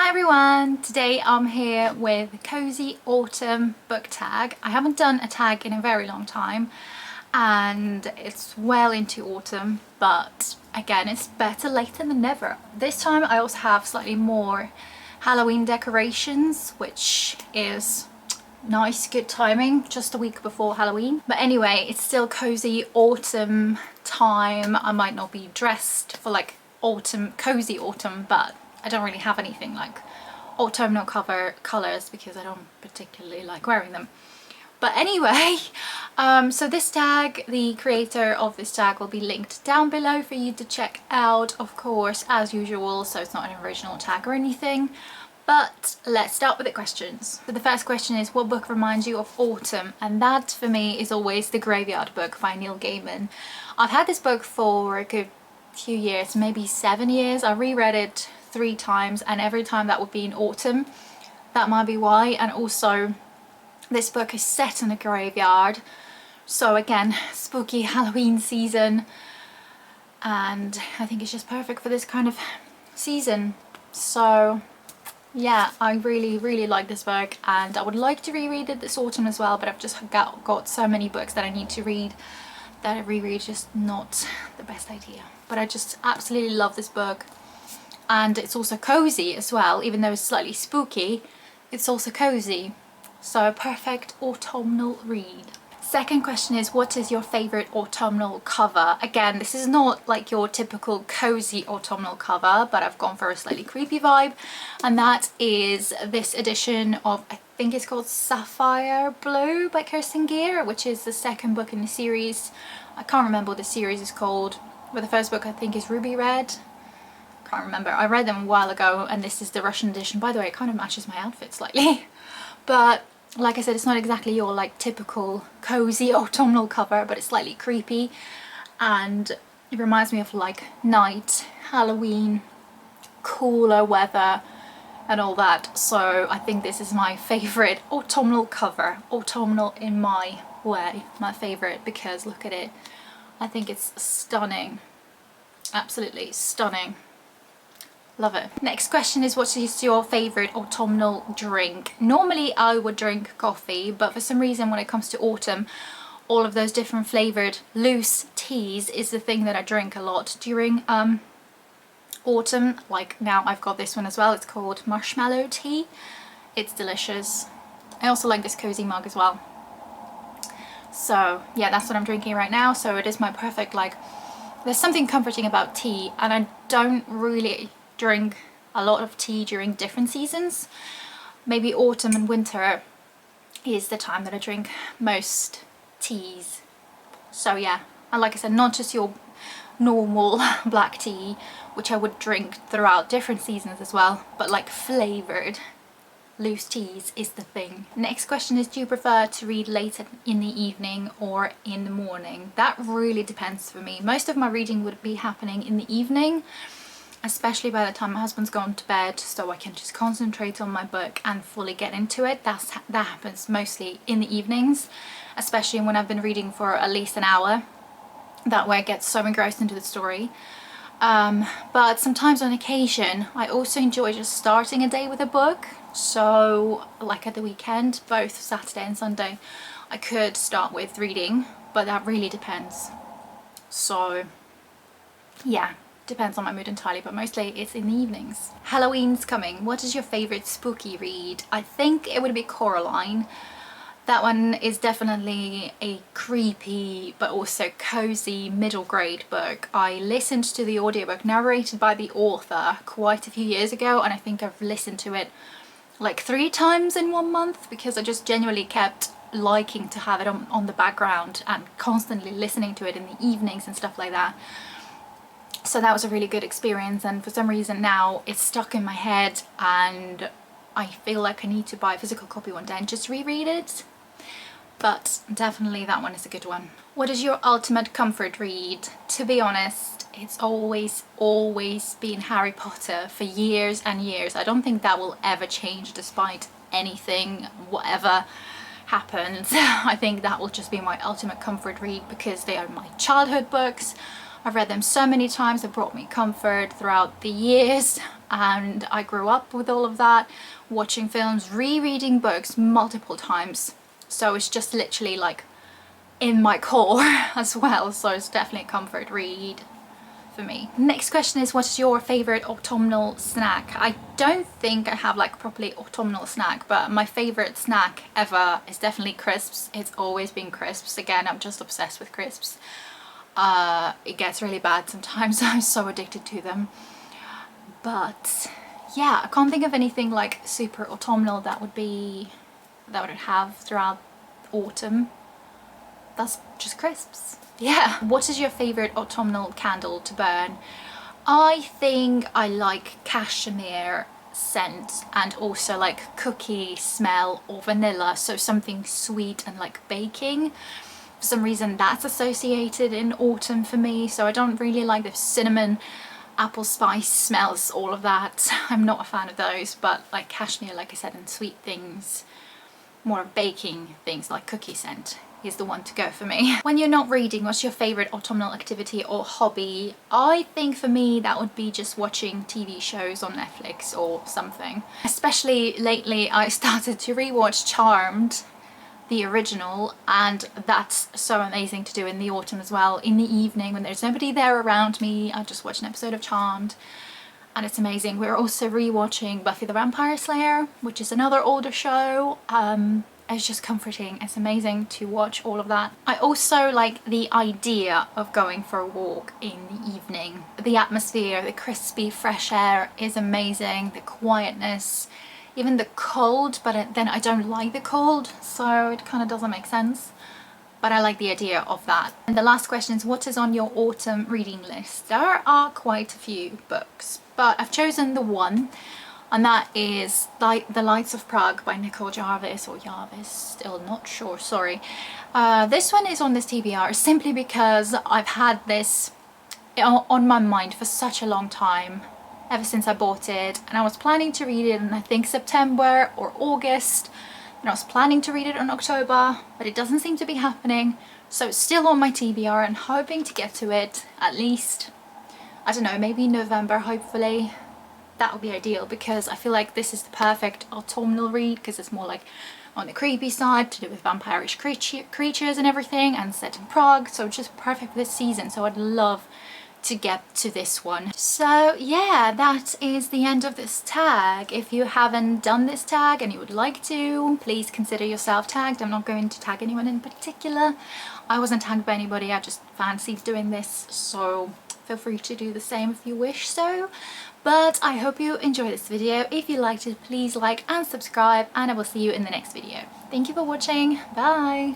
Hi everyone! Today I'm here with Cozy Autumn book tag. I haven't done a tag in a very long time and it's well into autumn, but again it's better later than never. This time I also have slightly more Halloween decorations, which is nice, good timing, just a week before Halloween. But anyway, it's still cozy autumn time. I might not be dressed for like autumn, cozy autumn, but I don't really have anything like autumnal colours because I don't particularly like wearing them. But anyway, so this tag, the creator of this tag will be linked down below for you to check out, of course, as usual, so it's not an original tag or anything. But let's start with the questions. So the first question is, what book reminds you of autumn? And that for me is always The Graveyard Book by Neil Gaiman. I've had this book for a good few years, maybe 7 years. I reread it 3 times and every time that would be in autumn. That might be why. And also this book is set in a graveyard, so again, spooky Halloween season, and I think it's just perfect for this kind of season. So yeah, I really like this book and I would like to reread it this autumn as well, but I've just got so many books that I need to read that a reread is just not the best idea. But I just absolutely love this book, and it's also cozy as well. Even though it's slightly spooky, it's also cozy, so a perfect autumnal read. Second question is, what is your favorite autumnal cover? Again, this is not like your typical cozy autumnal cover, but I've gone for a slightly creepy vibe, and that is this edition of, I think it's called Sapphire Blue by Kirsten Gear, which is the second book in the series. I can't remember what the series is called, but the first book I think is Ruby Red. Can't remember. I read them a while ago, and this is the Russian edition. By the way, it kind of matches my outfit slightly. But like I said, it's not exactly your like typical cozy autumnal cover, but it's slightly creepy and it reminds me of like night, Halloween, cooler weather and all that. So I think this is my favorite autumnal cover, autumnal in my way, my favorite, because look at it. I think it's stunning, absolutely stunning. Love it. Next question is, what is your favorite autumnal drink? Normally I would drink coffee, but for some reason when it comes to autumn, all of those different flavored loose teas is the thing that I drink a lot during autumn. Like now I've got this one as well. It's called marshmallow tea. It's delicious. I also like this cozy mug as well. So yeah, that's what I'm drinking right now. So it is my perfect, like, there's something comforting about tea, and I don't really drink a lot of tea during different seasons. Maybe autumn and winter is the time that I drink most teas. So yeah, and like I said, not just your normal black tea, which I would drink throughout different seasons as well, but like flavored loose teas is the thing. Next question is, do you prefer to read late in the evening or in the morning? That really depends for me. Most of my reading would be happening in the evening, especially by the time my husband's gone to bed, so I can just concentrate on my book and fully get into it. That happens mostly in the evenings, especially when I've been reading for at least an hour. That way I get so engrossed into the story. But sometimes on occasion I also enjoy just starting a day with a book. So like at the weekend, both Saturday and Sunday, I could start with reading, but that really depends. So yeah, depends on my mood entirely, but mostly it's in the evenings. Halloween's coming. What is your favorite spooky read? I think it would be Coraline. That one is definitely a creepy but also cozy middle grade book. I listened to the audiobook narrated by the author quite a few years ago, and I think I've listened to it like 3 times in 1 month because I just genuinely kept liking to have it on the background and constantly listening to it in the evenings and stuff like that. So that was a really good experience, and for some reason now it's stuck in my head and I feel like I need to buy a physical copy one day and just reread it. But definitely that one is a good one. What is your ultimate comfort read? To be honest, it's always been Harry Potter for years and years. I don't think that will ever change despite anything, whatever happens. I think that will just be my ultimate comfort read because they are my childhood books. I've read them so many times, they brought me comfort throughout the years, and I grew up with all of that, watching films, rereading books multiple times. So it's just literally like in my core as well, so it's definitely a comfort read for me. Next question is, what is your favorite autumnal snack? I don't think I have like a properly autumnal snack, but my favorite snack ever is definitely crisps. It's always been crisps. Again, I'm just obsessed with crisps. It gets really bad sometimes. I'm so addicted to them. But yeah, I can't think of anything like super autumnal that would have throughout autumn. That's just crisps. Yeah. What is your favorite autumnal candle to burn? I think I like cashmere scent, and also like cookie smell or vanilla, so something sweet and like baking. For some reason that's associated in autumn for me, so I don't really like the cinnamon, apple spice smells, all of that. I'm not a fan of those, but like cashmere, like I said, and sweet things, more baking things like cookie scent is the one to go for me. When you're not reading, what's your favorite autumnal activity or hobby? I think for me that would be just watching TV shows on Netflix or something. Especially lately I started to rewatch Charmed, the original, and that's so amazing to do in the autumn as well. In the evening when there's nobody there around me, I just watch an episode of Charmed and it's amazing. We're also rewatching Buffy the Vampire Slayer, which is another older show. It's just comforting. It's amazing to watch all of that. I also like the idea of going for a walk in the evening. The atmosphere, the crispy fresh air is amazing, the quietness, even the cold, but then I don't like the cold, so it kind of doesn't make sense. But I like the idea of that. And the last question is, what is on your autumn reading list? There are quite a few books, but I've chosen the one, and that is The Lights of Prague by Nicole Jarvis, or Jarvis, still not sure, sorry. This one is on this TBR simply because I've had this on my mind for such a long time, ever since I bought it, and I was planning to read it in I think September or August, and I was planning to read it in October, but it doesn't seem to be happening, so it's still on my TBR and hoping to get to it at least, I don't know, maybe November, hopefully. That would be ideal, because I feel like this is the perfect autumnal read, because it's more like on the creepy side, to do with vampirish creatures and everything, and set in Prague, so just perfect for this season. So I'd love to get to this one. So yeah, that is the end of this tag. If you haven't done this tag and you would like to, please consider yourself tagged. I'm not going to tag anyone in particular. I wasn't tagged by anybody, I just fancied doing this, so feel free to do the same if you wish so. But I hope you enjoyed this video. If you liked it, please like and subscribe, and I will see you in the next video. Thank you for watching. Bye!